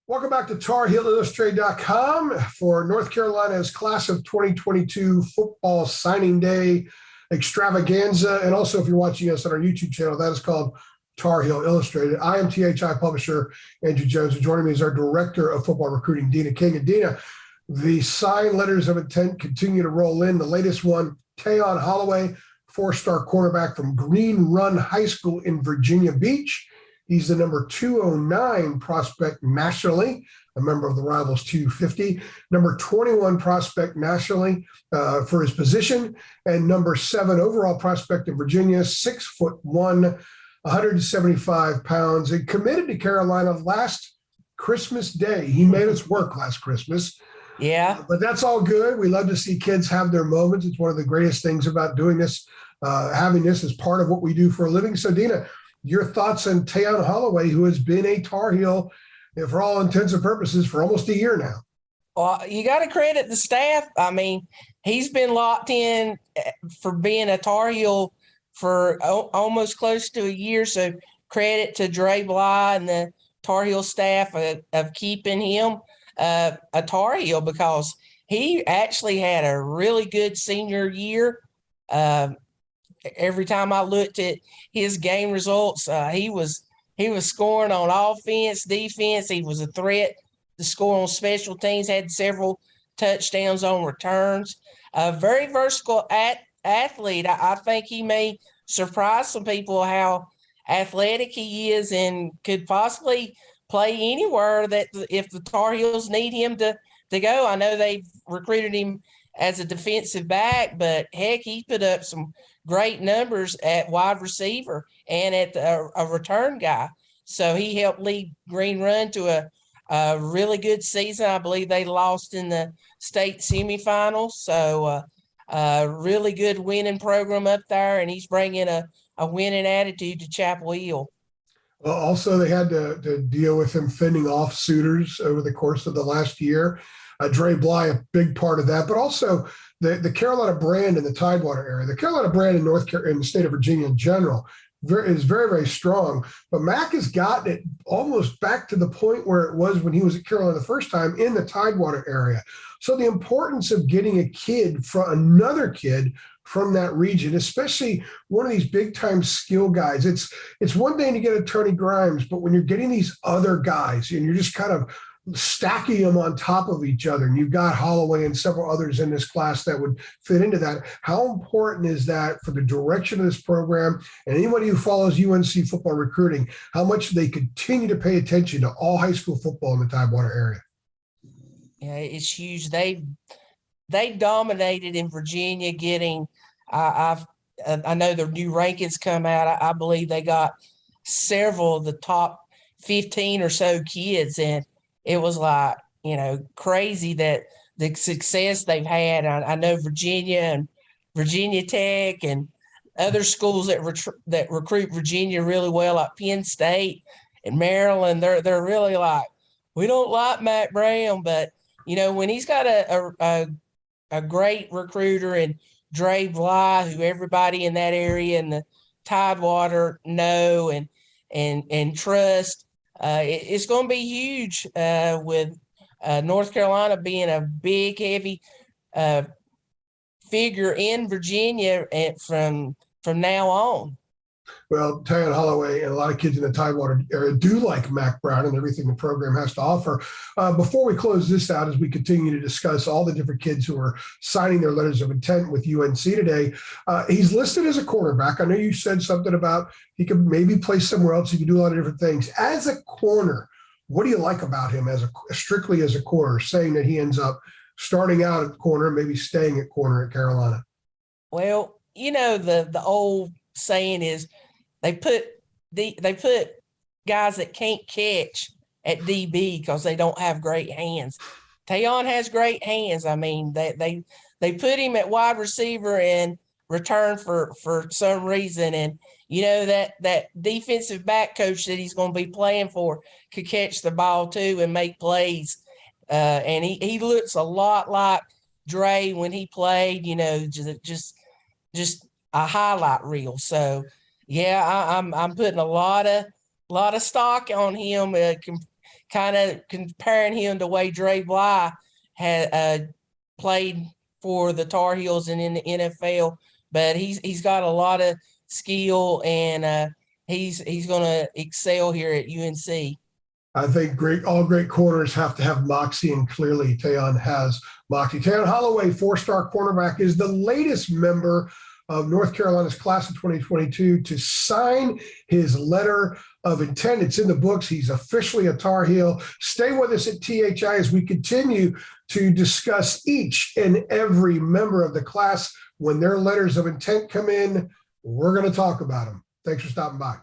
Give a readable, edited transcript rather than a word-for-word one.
Welcome back to TarHeelIllustrated.com for North Carolina's class of 2022 football signing day extravaganza. And also, if you're watching us on our YouTube channel, that is called Tar Heel Illustrated. I am THI publisher Andrew Jones, and joining me is our director of football recruiting, Dina King. And Dina, the signed letters of intent continue to roll in. The latest one, Tayon Holloway, four-star cornerback from Green Run High School in Virginia Beach. He's the number 209 prospect nationally, a member of the Rivals 250, number 21 prospect nationally for his position, and number 7 overall prospect in Virginia, 6'1", 175 pounds, and committed to Carolina last Christmas Day. He made us work last Christmas. Yeah. But that's all good. We love to see kids have their moments. It's one of the greatest things about doing this, having this as part of what we do for a living. So, Dina, your thoughts on Tayon Holloway, who has been a Tar Heel for all intents and purposes for almost a year now? Well, you got to credit the staff. I mean, he's been locked in for being a Tar Heel for almost close to a year. So credit to Dre Bly and the Tar Heel staff of keeping him a Tar Heel, because he actually had a really good senior year. Every time I looked at his game results, he was scoring on offense, defense. He was a threat to score on special teams, had several touchdowns on returns. A very versatile athlete. I think he may surprise some people how athletic he is and could possibly play anywhere that if the Tar Heels need him to go. I know they've recruited him as a defensive back, but heck, he put up some great numbers at wide receiver and at a return guy. So he helped lead Green Run to a really good season. I believe they lost in the state semifinals. So a really good winning program up there, and he's bringing a winning attitude to Chapel Hill. Well, also, they had to deal with him fending off suitors over the course of the last year. Dre Bly, a big part of that, but also the Carolina brand in the Tidewater area. The Carolina brand in in the state of Virginia in general is very, very strong. But Mac has gotten it almost back to the point where it was when he was at Carolina the first time in the Tidewater area. So the importance of getting another kid from that region, especially one of these big time skill guys. It's one thing to get a Tony Grimes, but when you're getting these other guys and you're just kind of stacking them on top of each other, and you've got Holloway and several others in this class that would fit into that. How important is that for the direction of this program and anybody who follows UNC football recruiting, how much they continue to pay attention to all high school football in the Tidewater area? Yeah, it's huge. They dominated in Virginia, getting I know the new rankings come out. I believe they got several of the top 15 or so kids, and it was like, crazy that the success they've had. I know Virginia and Virginia Tech and other schools that recruit Virginia really well, like Penn State and Maryland. They're really like, we don't like Matt Brown, but when he's got a great recruiter and Dre Bly, who everybody in that area and the Tidewater know and trust. It's going to be huge with North Carolina being a big, heavy figure in Virginia from now on. Well, Tayon Holloway and a lot of kids in the Tidewater area do like Mac Brown and everything the program has to offer. Before we close this out, as we continue to discuss all the different kids who are signing their letters of intent with UNC today, he's listed as a cornerback. I know you said something about he could maybe play somewhere else. He could do a lot of different things. As a corner, what do you like about him strictly as a corner, saying that he ends up starting out at corner, maybe staying at corner at Carolina? Well, the old saying is they put guys that can't catch at DB because they don't have great hands. Tayon has great hands. I mean, they put him at wide receiver in return for some reason, and that defensive back coach that he's going to be playing for could catch the ball too and make plays. And he looks a lot like Dre when he played. Just a highlight reel. So yeah, I'm putting a lot of stock on him kind of comparing him to way Dre Bly had played for the Tar Heels and in the NFL, but he's got a lot of skill, and he's going to excel here at UNC. I think all great corners have to have moxie, and clearly Tayon has moxie. Tayon Holloway, 4-star cornerback, is the latest member of North Carolina's class of 2022 to sign his letter of intent. It's in the books. He's officially a Tar Heel. Stay with us at THI as we continue to discuss each and every member of the class. When their letters of intent come in, we're going to talk about them. Thanks for stopping by.